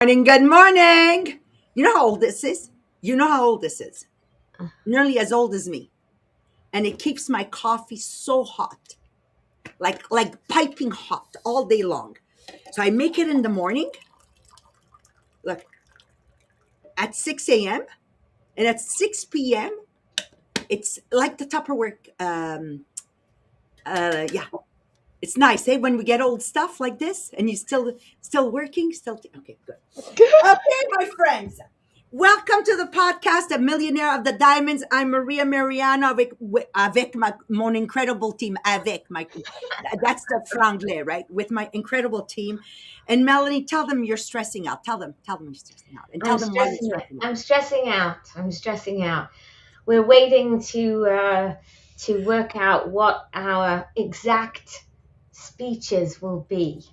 Morning, good morning. You know how old this is? You know how old this is? Nearly as old as me. And it keeps my coffee so hot, like piping hot all day long. So I make it in the morning, look, at 6 a.m. And at 6 p.m., it's like the Tupperware. Yeah, it's nice. Hey, when we get old stuff like this, and you still working, okay, good. Okay, my friends. Welcome to the podcast of Millionaire of the Diamonds. I'm Maria Mariano avec mon incredible team. That's the franglais, right? With my incredible team. And Melanie, tell them you're stressing out. Tell them you're stressing out. And tell them why you're stressing out. I'm stressing out. I'm stressing out. We're waiting to work out what our exact speeches will be.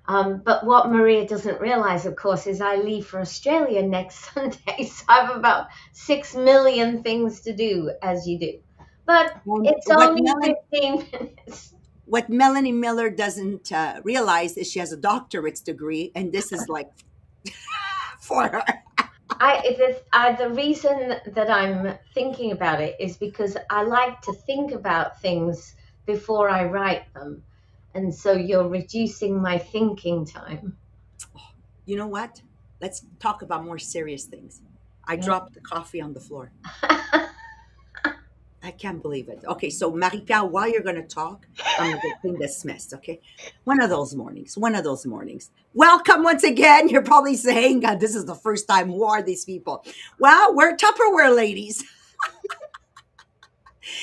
But what Maria doesn't realize, of course, is I leave for Australia next Sunday, so I have about 6 million things to do, as you do. But it's only 15 minutes. What Melanie Miller doesn't realize is she has a doctorate's degree, and this is like for her. The reason that I'm thinking about it is because I like to think about things before I write them. And so you're reducing my thinking time. You know what? Let's talk about more serious things. I dropped the coffee on the floor. I can't believe it. Okay, so Marie-Pierre, while you're going to talk, I'm going to clean this mess, okay? One of those mornings. Welcome once again. You're probably saying, God, this is the first time. Who are these people? Well, we're Tupperware ladies.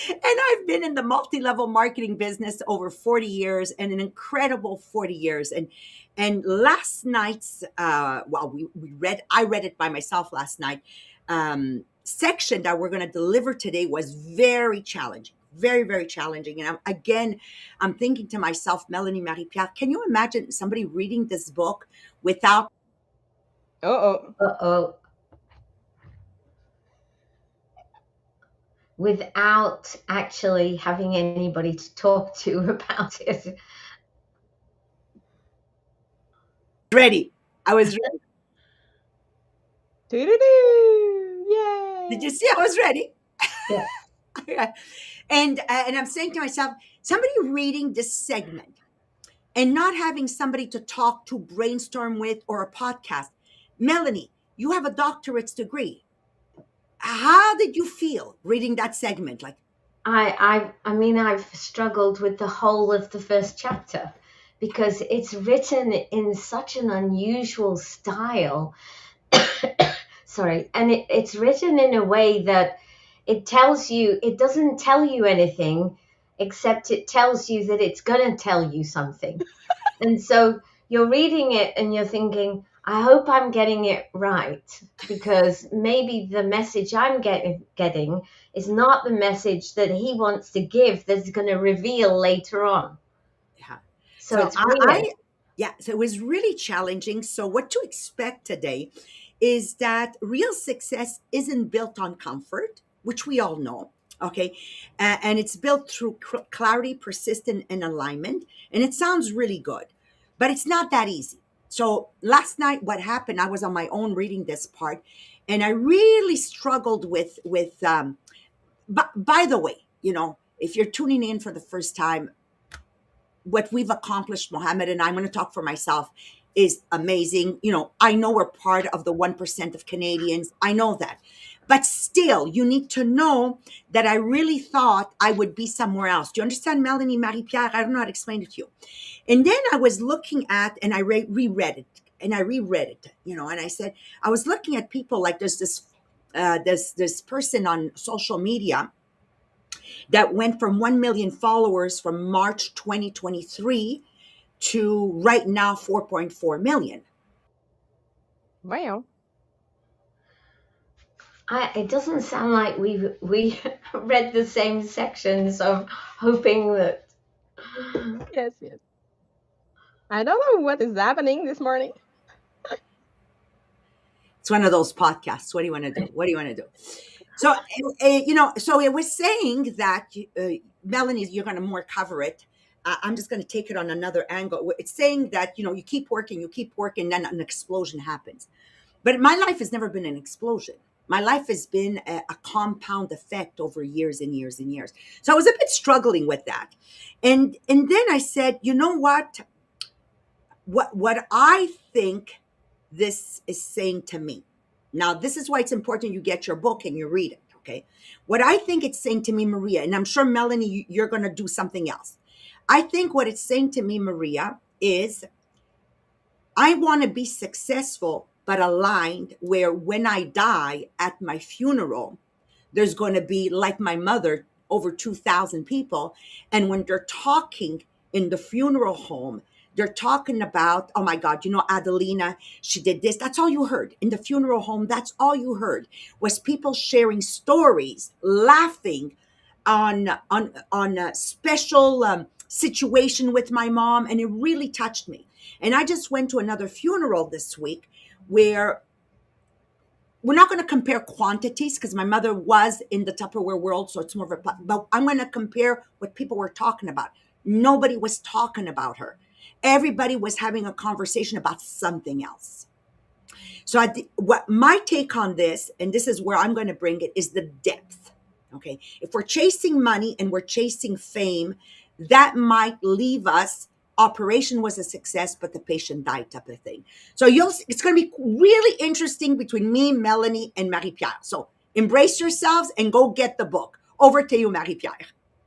And I've been in the multi-level marketing business over 40 years, and an incredible 40 years. And last night's, I read it by myself last night, section that we're going to deliver today was very challenging, very, very challenging. And I'm thinking to myself, Melanie Marie-Pierre, can you imagine somebody reading this book without... Uh-oh. Without actually having anybody to talk to about it. Ready. I was ready. Yay! Did you see I was ready? Yeah. And I'm saying to myself, somebody reading this segment and not having somebody to talk to, brainstorm with, or a podcast. Melanie, you have a doctorate's degree. How did you feel reading that segment? Like, I mean, I've struggled with the whole of the first chapter because it's written in such an unusual style. Sorry. And it's written in a way that it doesn't tell you anything, except it tells you that it's going to tell you something. And so you're reading it and you're thinking, I hope I'm getting it right, because maybe the message I'm getting is not the message that he wants to give, that's going to reveal later on. yeah. So it's weird. So it was really challenging. So what to expect today is that real success isn't built on comfort, which we all know. Okay. And it's built through clarity, persistence, and alignment. And it sounds really good, but it's not that easy. So last night, what happened, I was on my own reading this part, and I really struggled but by the way, if you're tuning in for the first time, what we've accomplished, Mohammed and I'm going to talk for myself, is amazing. I know we're part of the 1% of Canadians. I know that. But still, you need to know that I really thought I would be somewhere else. Do you understand, Melanie Marie-Pierre? I don't know how to explain it to you. And then I was looking at, and I reread it, and I said, I was looking at people like there's this person on social media that went from 1 million followers from March 2023 to right now 4.4 million. Wow. It doesn't sound like we read the same sections of hoping that. Yes. I don't know what is happening this morning. It's one of those podcasts. What do you want to do? So, so it was saying that, Melanie, you're going to more cover it. I'm just going to take it on another angle. It's saying that, you keep working, then an explosion happens. But my life has never been an explosion. My life has been a compound effect over years and years and years. So I was a bit struggling with that. And then I said, you know what? What I think this is saying to me. Now, this is why it's important you get your book and you read it, okay? What I think it's saying to me, Maria, and I'm sure Melanie, you're going to do something else. I think what it's saying to me, Maria, is I want to be successful, but aligned where when I die at my funeral, there's going to be, like my mother, over 2,000 people. And when they're talking in the funeral home, they're talking about, oh my God, Adelina, she did this. That's all you heard in the funeral home. That's all you heard was people sharing stories, laughing on a special situation with my mom. And it really touched me. And I just went to another funeral this week where we're not going to compare quantities because my mother was in the Tupperware world, so it's more of a. But I'm going to compare what people were talking about. Nobody was talking about her. Everybody was having a conversation about something else. So what my take on this, and this is where I'm going to bring it, is the depth. Okay, if we're chasing money and we're chasing fame, that might leave us. Operation was a success, but the patient died, type of thing. So it's going to be really interesting between me, Melanie, and Marie-Pierre. So embrace yourselves and go get the book. Over to you, Marie-Pierre.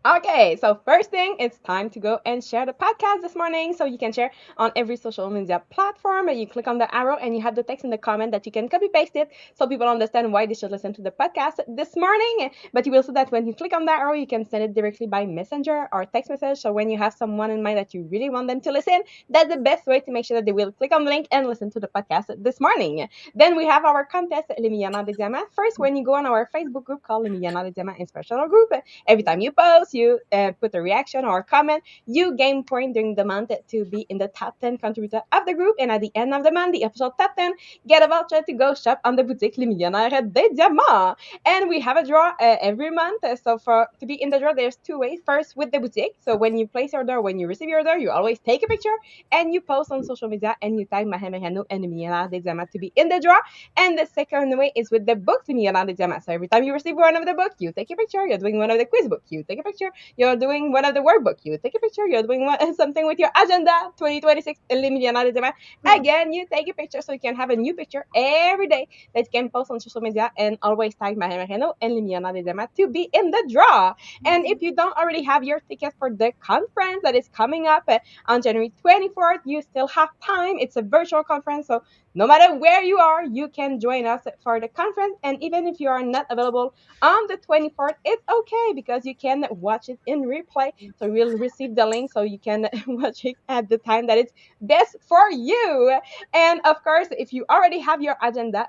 Okay, so first thing, it's time to go and share the podcast this morning. So you can share on every social media platform. You click on the arrow and you have the text in the comment that you can copy paste it so people understand why they should listen to the podcast this morning. But you will see that when you click on the arrow, you can send it directly by messenger or text message. So when you have someone in mind that you really want them to listen, that's the best way to make sure that they will click on the link and listen to the podcast this morning. Then we have our contest, Les Millionnaires des Diamants. First, when you go on our Facebook group called Les Millionnaires des Diamants Inspirational Group, every time you post, you put a reaction or a comment, you gain point during the month to be in the top 10 contributor of the group. And at the end of the month, the official top 10 get a voucher to go shop on the boutique Les Millionnaires des Diamants. And we have a draw every month. So to be in the draw, there's two ways. First, with the boutique. So when you place your order, when you receive your order, you always take a picture and you post on social media and you tag Marie Mariano and Les Millionnaires des Diamants to be in the draw. And the second way is with the book Les Millionnaires des Diamants. So every time you receive one of the book, you take a picture. You're doing one of the quiz book, you take a picture. You're doing one of the workbook, you take a picture. You're doing something with your agenda 2026 Les Millionnaires des Diamants. Again, you take a picture so you can have a new picture every day that you can post on social media and always tag Marie Mariano and Les Millionnaires des Diamants to be in the draw. And if you don't already have your ticket for the conference that is coming up on January 24th, you still have time. It's a virtual conference, so no matter where you are, you can join us for the conference. And even if you are not available on the 24th, it's okay because you can watch it in replay. So you'll receive the link so you can watch it at the time that it's best for you. And of course, if you already have your agenda,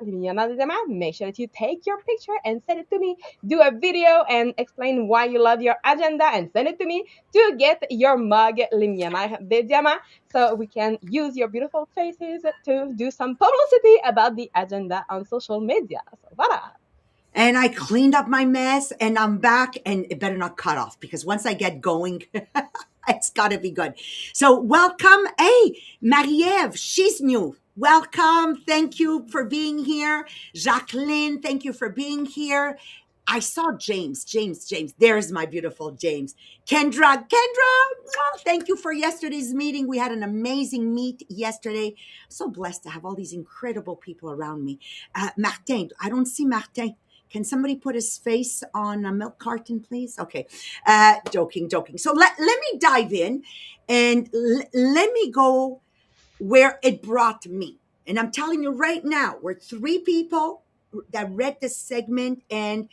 make sure that you take your picture and send it to me. Do a video and explain why you love your agenda and send it to me to get your mug Les Millionnaires des Diamants, so we can use your beautiful faces to do some publicity about the agenda on social media. So voilà. And I cleaned up my mess and I'm back, and it better not cut off because once I get going, it's got to be good. So welcome. Hey, Marie-Ève, she's new. Welcome. Thank you for being here. Jacqueline, thank you for being here. I saw James. There's my beautiful James. Kendra, thank you for yesterday's meeting. We had an amazing meet yesterday. I'm so blessed to have all these incredible people around me. Martin, I don't see Martin. Can somebody put his face on a milk carton, please? Okay. Joking. So let me dive in and let me go where it brought me. And I'm telling you right now, we're three people that read this segment and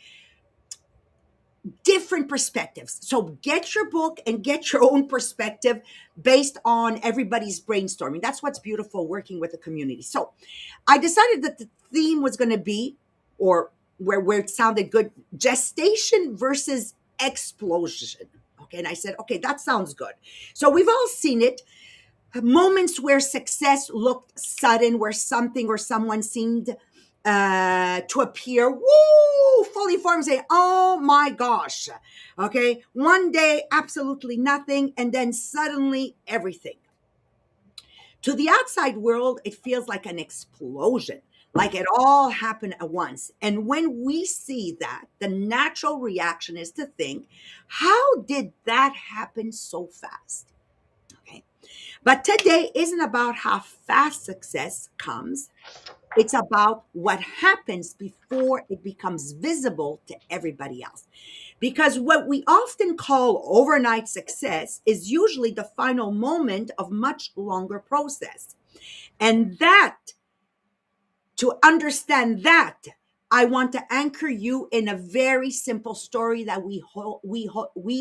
different perspectives. So get your book and get your own perspective based on everybody's brainstorming. That's what's beautiful working with the community. So I decided that the theme was going to be, or where it sounded good, gestation versus explosion. Okay. And I said, okay, that sounds good. So we've all seen it. Moments where success looked sudden, where something or someone seemed to appear, woo, fully formed, say, oh my gosh. Okay. One day, absolutely nothing. And then suddenly everything. To the outside world, it feels like an explosion, like it all happened at once. And when we see that, the natural reaction is to think, how did that happen so fast? Okay. But today isn't about how fast success comes. It's about what happens before it becomes visible to everybody else. Because what we often call overnight success is usually the final moment of much longer process. And that, to understand that, I want to anchor you in a very simple story that we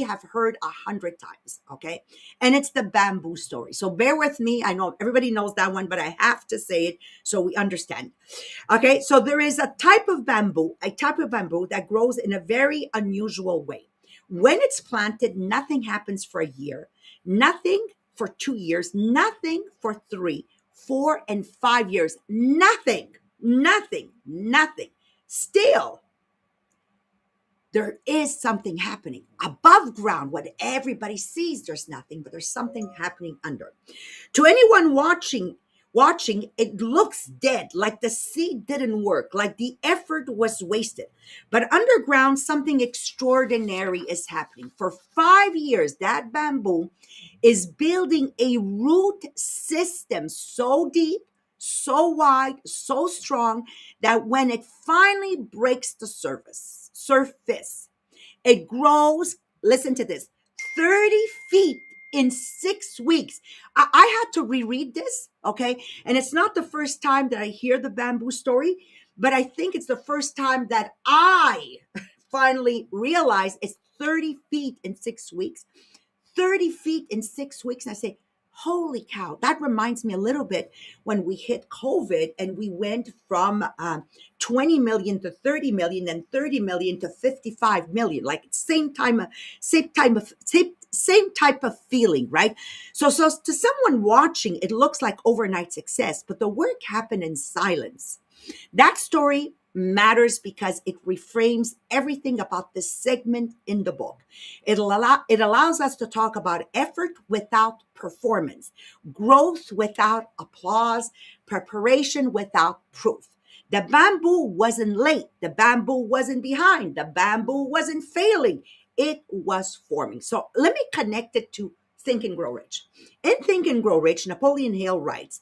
have heard 100 times, okay? And it's the bamboo story. So bear with me. I know everybody knows that one, but I have to say it so we understand. Okay, so there is a type of bamboo that grows in a very unusual way. When it's planted, nothing happens for a year, nothing for 2 years, nothing for 3, 4, and 5 years, nothing, nothing, nothing. Still, there is something happening above ground. What everybody sees, there's nothing, but there's something happening under. To anyone watching, it looks dead, like the seed didn't work, like the effort was wasted. But underground, something extraordinary is happening. For 5 years, that bamboo is building a root system so deep, so wide, so strong that when it finally breaks the surface, it grows, listen to this, 30 feet in 6 weeks. I had to reread this, okay? And it's not the first time that I hear the bamboo story, but I think it's the first time that I finally realized it's 30 feet in 6 weeks. 30 feet in 6 weeks. And I say, holy cow, that reminds me a little bit when we hit COVID and we went from 20 million to 30 million and 30 million to 55 million, like same type of feeling, right? So to someone watching, it looks like overnight success, but the work happened in silence. That story matters because it reframes everything about this segment in the book. It allows us to talk about effort without performance, growth without applause, preparation without proof. The bamboo wasn't late. The bamboo wasn't behind. The bamboo wasn't failing. It was forming. So let me connect it to Think and Grow Rich. In Think and Grow Rich, Napoleon Hill writes,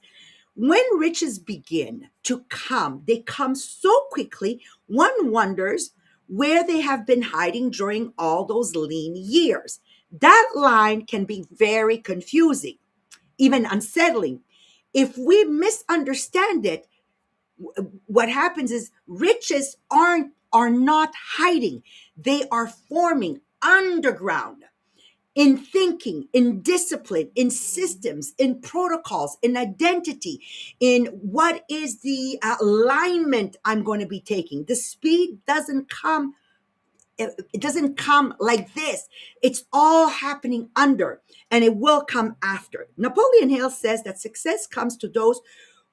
when riches begin to come, they come so quickly, one wonders where they have been hiding during all those lean years. That line can be very confusing, even unsettling. If we misunderstand it, what happens is riches are not hiding. They are forming underground in thinking, in discipline, in systems, in protocols, in identity, in what is the alignment I'm going to be taking. The speed doesn't come. It doesn't come like this. It's all happening under, and it will come after. Napoleon Hill says that success comes to those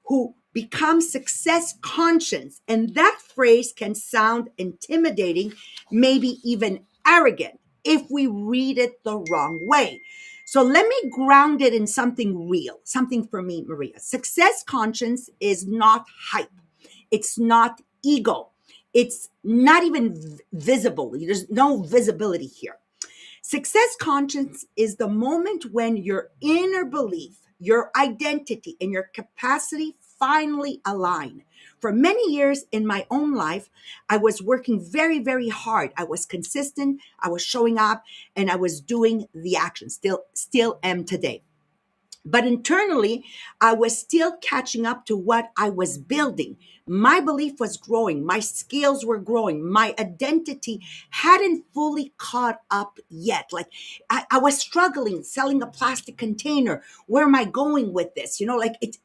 who become success conscious. And that phrase can sound intimidating, maybe even arrogant, if we read it the wrong way. So let me ground it in something real, something for me, Maria. Success conscience is not hype. It's not ego. It's not even visible. There's no visibility here. Success conscience is the moment when your inner belief, your identity, and your capacity finally align. For many years in my own life, I was working very, very hard. I was consistent, I was showing up, and I was doing the action. Still am today. But internally, I was still catching up to what I was building. My belief was growing. My skills were growing. My identity hadn't fully caught up yet. Like I was struggling selling a plastic container. Where am I going with this? Like it's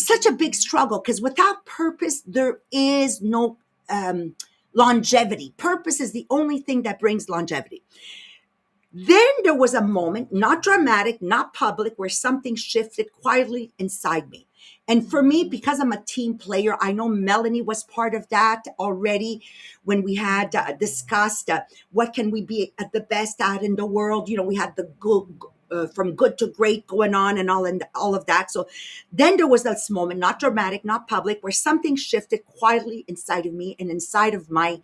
such a big struggle because without purpose, there is no longevity. Purpose is the only thing that brings longevity. Then there was a moment, not dramatic, not public, where something shifted quietly inside me. And for me, because I'm a team player, I know Melanie was part of that already when we had discussed what can we be at the best at in the world. We had the good, from good to great going on and all of that. So then there was this moment, not dramatic, not public, where something shifted quietly inside of me and inside of my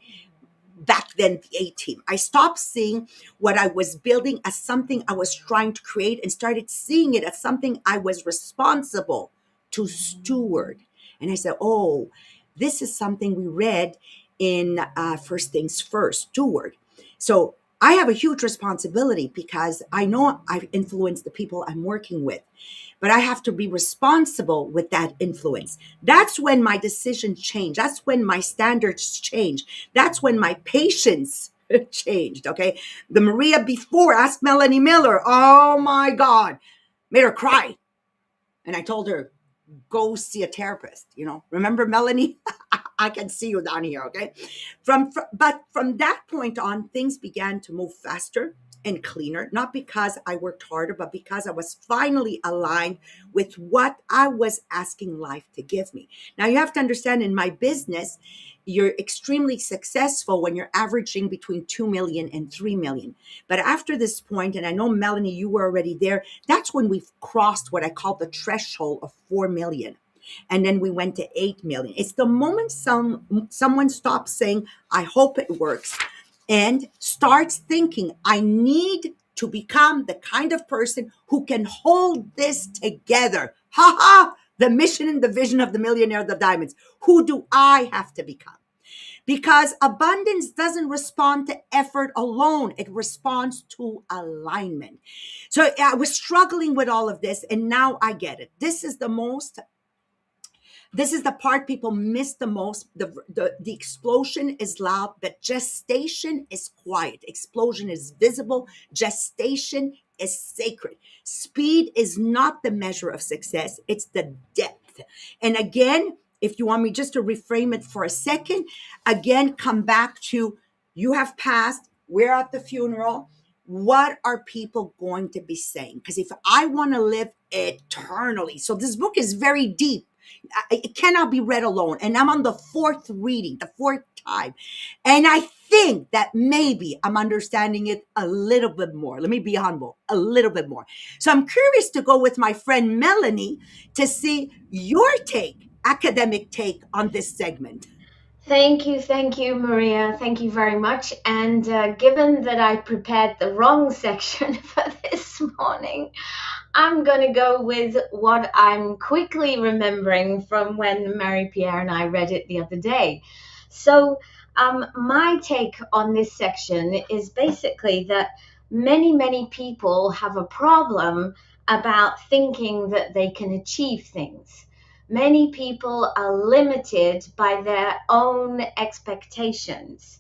back then the A team. I stopped seeing what I was building as something I was trying to create and started seeing it as something I was responsible to steward. And I said, oh, this is something we read in First Things First, steward. So I have a huge responsibility because I know I've influenced the people I'm working with, but I have to be responsible with that influence. That's when my decisions change. That's when my standards change. That's when my patience changed. Okay. The Maria before, ask Melanie Miller. Oh my God, made her cry. And I told her, go see a therapist. Remember Melanie? I can see you down here. Okay. But from that point on, things began to move faster and cleaner, not because I worked harder, but because I was finally aligned with what I was asking life to give me. Now, you have to understand, in my business, you're extremely successful when you're averaging between 2 million and 3 million. But after this point, and I know, Melanie, you were already there, that's when we've crossed what I call the threshold of 4 million. And then we went to 8 million. It's the moment someone stops saying, I hope it works, and starts thinking, I need to become the kind of person who can hold this together. Ha ha! The mission and the vision of the Millionaire, the Diamonds. Who do I have to become? Because abundance doesn't respond to effort alone. It responds to alignment. So I was struggling with all of this, and now I get it. This is the part people miss the most. The explosion is loud, but gestation is quiet. Explosion is visible. Gestation is sacred. Speed is not the measure of success. It's the depth. And again, if you want me just to reframe it for a second, again, come back to, you have passed, we're at the funeral. What are people going to be saying? Because if I want to live eternally, so this book is very deep. It cannot be read alone. And I'm on the fourth reading, the fourth time. And I think that maybe I'm understanding it a little bit more. Let me be humble, a little bit more. So I'm curious to go with my friend Melanie to see your academic take on this segment. Thank you, Maria. Thank you very much. And given that I prepared the wrong section for this morning, I'm going to go with what I'm quickly remembering from when Marie-Pierre and I read it the other day. So my take on this section is basically that many people have a problem about thinking that they can achieve things. Many people are limited by their own expectations.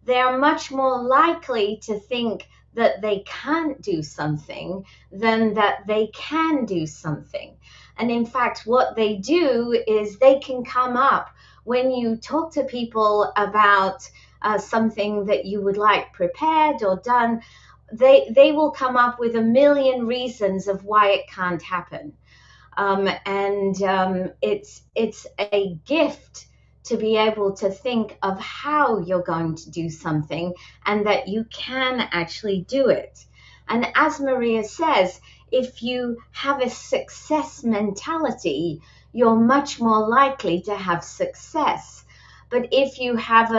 They're much more likely to think that they can't do something than that they can do something. And in fact, what they do is they can come up, when you talk to people about something that you would like prepared or done, they will come up with a million reasons of why it can't happen. It's a gift to be able to think of how you're going to do something and that you can actually do it. And as Maria says, if you have a success mentality, you're much more likely to have success. But if you have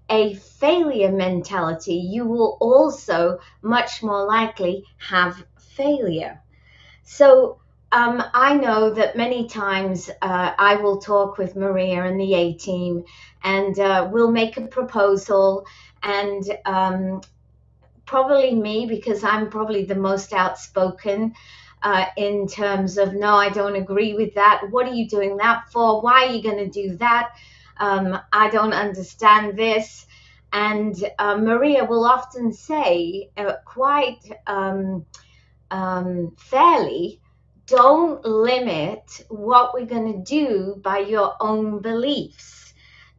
a failure mentality, you will also much more likely have failure. So I know that many times I will talk with Maria and the A team, and we'll make a proposal, and probably me, because I'm probably the most outspoken in terms of, no, I don't agree with that. What are you doing that for? Why are you going to do that? I don't understand this. And Maria will often say quite fairly, don't limit what we're going to do by your own beliefs.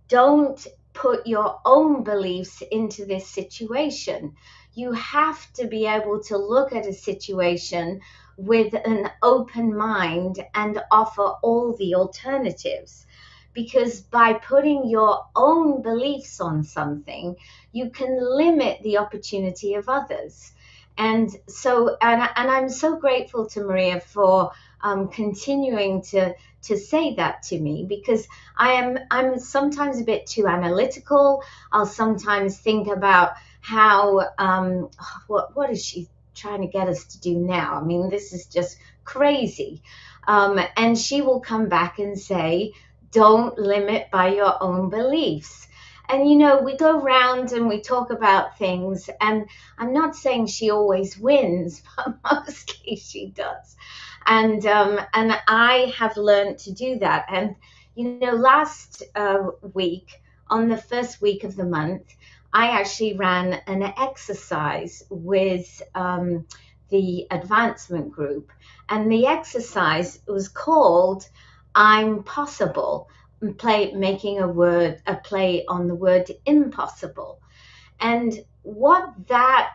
Don't put your own beliefs into this situation. You have to be able to look at a situation with an open mind and offer all the alternatives. Because by putting your own beliefs on something, you can limit the opportunity of others. And so, and I'm so grateful to Maria for continuing to say that to me, because I'm sometimes a bit too analytical. I'll sometimes think about how what is she trying to get us to do now? I mean, this is just crazy. And she will come back and say, don't limit by your own beliefs. And we go round and we talk about things, and I'm not saying she always wins, but mostly she does. And I have learned to do that. And last week, on the first week of the month, I actually ran an exercise with the advancement group, and the exercise was called "I'm Possible," making a play on the word impossible. And what that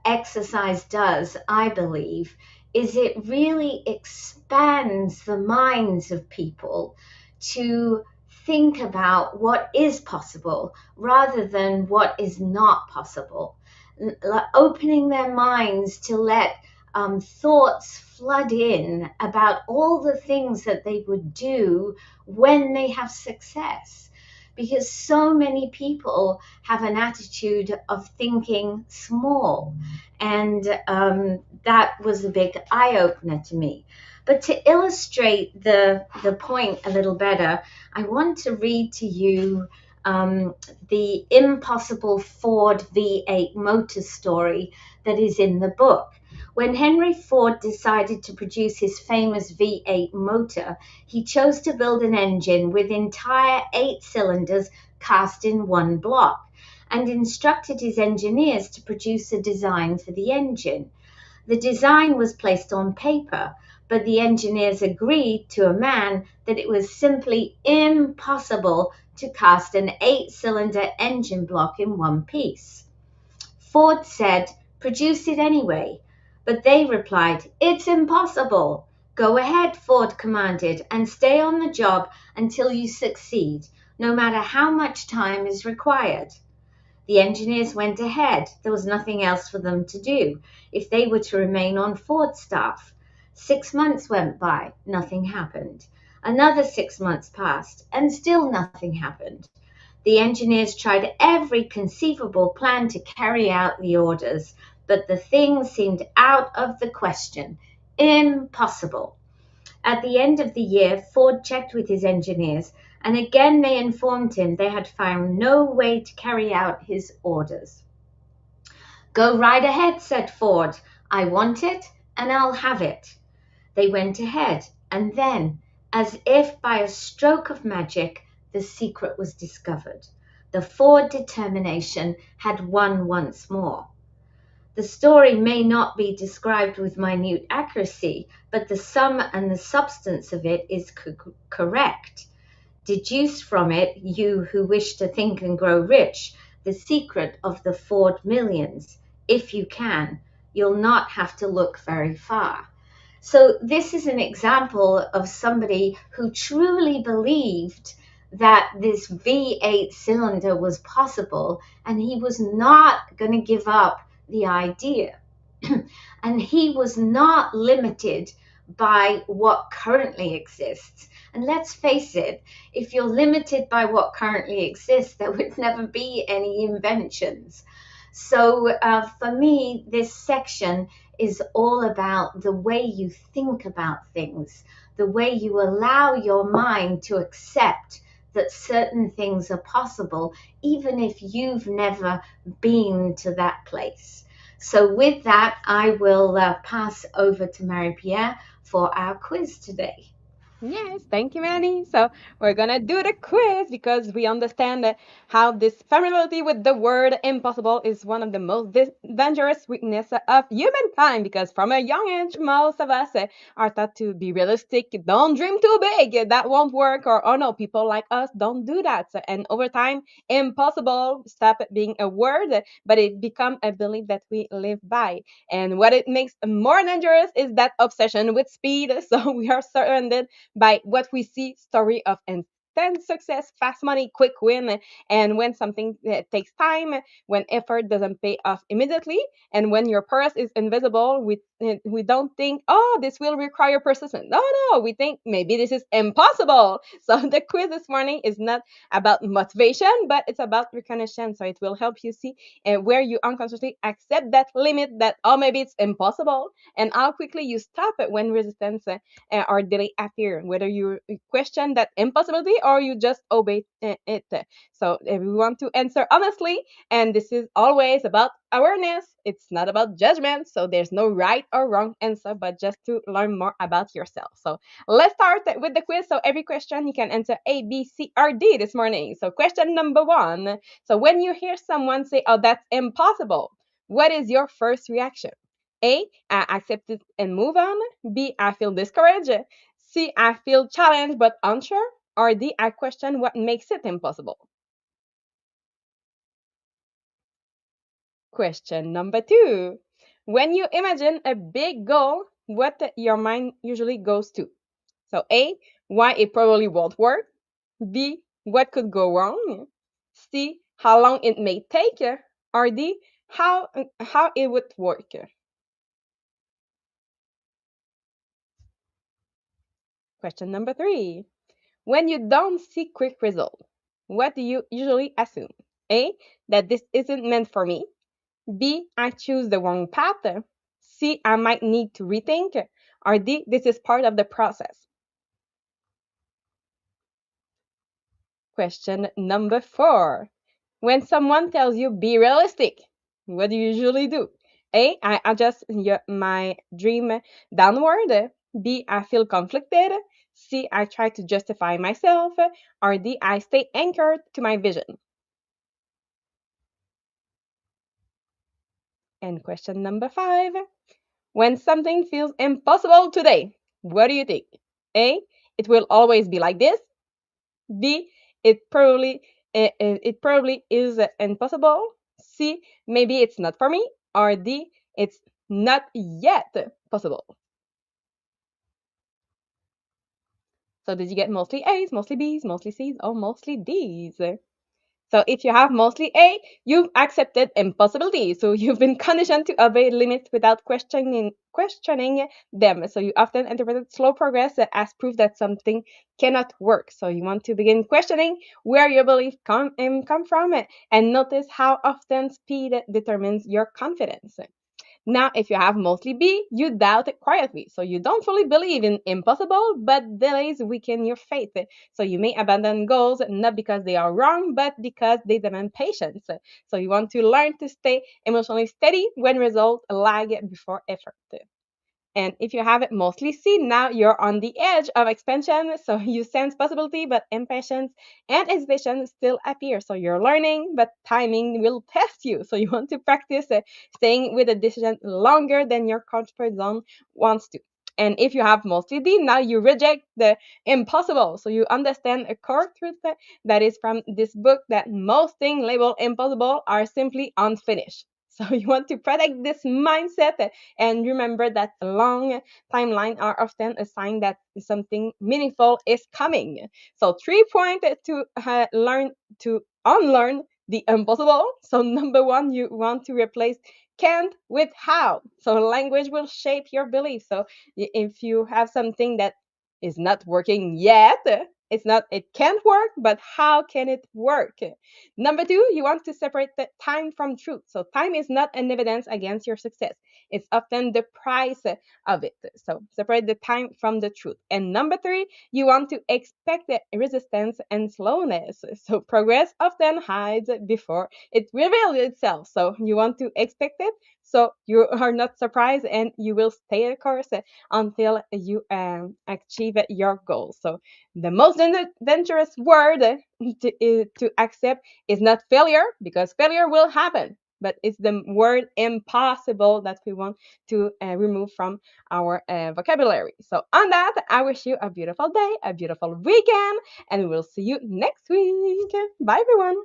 exercise does, I believe, is it really expands the minds of people to think about what is possible rather than what is not possible, opening their minds to let thoughts flood in about all the things that they would do when they have success. Because so many people have an attitude of thinking small. And that was a big eye-opener to me. But to illustrate the point a little better, I want to read to you the impossible Ford V8 motor story that is in the book. When Henry Ford decided to produce his famous V8 motor, he chose to build an engine with entire 8 cylinders cast in one block, and instructed his engineers to produce a design for the engine. The design was placed on paper, but the engineers agreed to a man that it was simply impossible to cast an 8-cylinder engine block in one piece. Ford said, "Produce it anyway." But they replied, "It's impossible." "Go ahead," Ford commanded, "and stay on the job until you succeed, no matter how much time is required." The engineers went ahead. There was nothing else for them to do if they were to remain on Ford's staff. 6 months went by, nothing happened. Another 6 months passed, and still nothing happened. The engineers tried every conceivable plan to carry out the orders, but the thing seemed out of the question. Impossible. At the end of the year, Ford checked with his engineers, and again they informed him they had found no way to carry out his orders. "Go right ahead," said Ford. "I want it, and I'll have it." They went ahead, and then, as if by a stroke of magic, the secret was discovered. The Ford determination had won once more. The story may not be described with minute accuracy, but the sum and the substance of it is correct. Deduce from it, you who wish to think and grow rich, the secret of the Ford millions. If you can, you'll not have to look very far. So this is an example of somebody who truly believed that this V8 cylinder was possible, and he was not going to give up the idea. And he was not limited by what currently exists. And let's face it, if you're limited by what currently exists, there would never be any inventions. So for me, this section is all about the way you think about things, the way you allow your mind to accept that certain things are possible, even if you've never been to that place. So with that, I will pass over to Marie-Pierre for our quiz today. Yes, thank you, Manny. So we're gonna do the quiz because we understand how this familiarity with the word impossible is one of the most dangerous weaknesses of humankind. Because from a young age, most of us are taught to be realistic. Don't dream too big. That won't work. Or oh no, people like us don't do that. And over time, impossible stop being a word, but it become a belief that we live by. And what it makes more dangerous is that obsession with speed. So we are surrounded by what we see story of instant success, fast money, quick win, and when something takes time, when effort doesn't pay off immediately, and when your purse is invisible, we don't think, oh, this will require persistence. No, we think maybe this is impossible. So the quiz this morning is not about motivation, but it's about recognition. So it will help you see where you unconsciously accept that limit that, oh, maybe it's impossible, and how quickly you stop it when resistance or delay appear, whether you question that impossibility or you just obey it. So if we want to answer honestly, and this is always about awareness, it's not about judgment. So there's no right or wrong answer, but just to learn more about yourself. So let's start with the quiz. So every question you can answer A, B, C, or D this morning. So question number one. So when you hear someone say, oh, that's impossible, what is your first reaction? A, I accept it and move on. B, I feel discouraged. C, I feel challenged but unsure. Or D, I question what makes it impossible. Question number two. When you imagine a big goal, what your mind usually goes to? So A, why it probably won't work. B, what could go wrong. C, how long it may take. Or D, how it would work. Question number three. When you don't see quick results, what do you usually assume? A, that this isn't meant for me. B, I choose the wrong path. C, I might need to rethink. Or D, this is part of the process. Question number four. When someone tells you be realistic, what do you usually do? A, I adjust my dream downward. B, I feel conflicted. C, I try to justify myself. Or D, I stay anchored to my vision. And question number five. When something feels impossible today, what do you think? A, it will always be like this. B, it probably is impossible. C, maybe it's not for me. Or D, it's not yet possible. So did you get mostly A's, mostly B's, mostly C's, or mostly D's? So if you have mostly A, you've accepted impossibility. So you've been conditioned to obey limits without questioning them. So you often interpret slow progress as proof that something cannot work. So you want to begin questioning where your belief come from and notice how often speed determines your confidence. Now, if you have mostly B, you doubt it quietly. So you don't fully believe in impossible, but delays weaken your faith. So you may abandon goals not because they are wrong, but because they demand patience. So you want to learn to stay emotionally steady when results lag before effort. And if you have it mostly seen, now you're on the edge of expansion. So you sense possibility, but impatience and hesitation still appear. So you're learning, but timing will test you. So you want to practice staying with a decision longer than your comfort zone wants to. And if you have mostly D, now you reject the impossible. So you understand a core truth that is from this book that most things labeled impossible are simply unfinished. So you want to protect this mindset and remember that long timelines are often a sign that something meaningful is coming. So 3 points to learn to unlearn the impossible. So number one, you want to replace can't with how. So language will shape your belief. So if you have something that is not working yet, it's not it can't work, but how can it work? Number two, you want to separate the time from truth. So time is not an evidence against your success. It's often the price of it. So separate the time from the truth. And number three, you want to expect the resistance and slowness. So progress often hides before it reveals itself. So you want to expect it so you are not surprised, and you will stay the course until you achieve your goal. So the most dangerous word to accept is not failure, because failure will happen, but it's the word impossible that we want to remove from our vocabulary. So on that, I wish you a beautiful day, a beautiful weekend, and we will see you next week. Bye, everyone.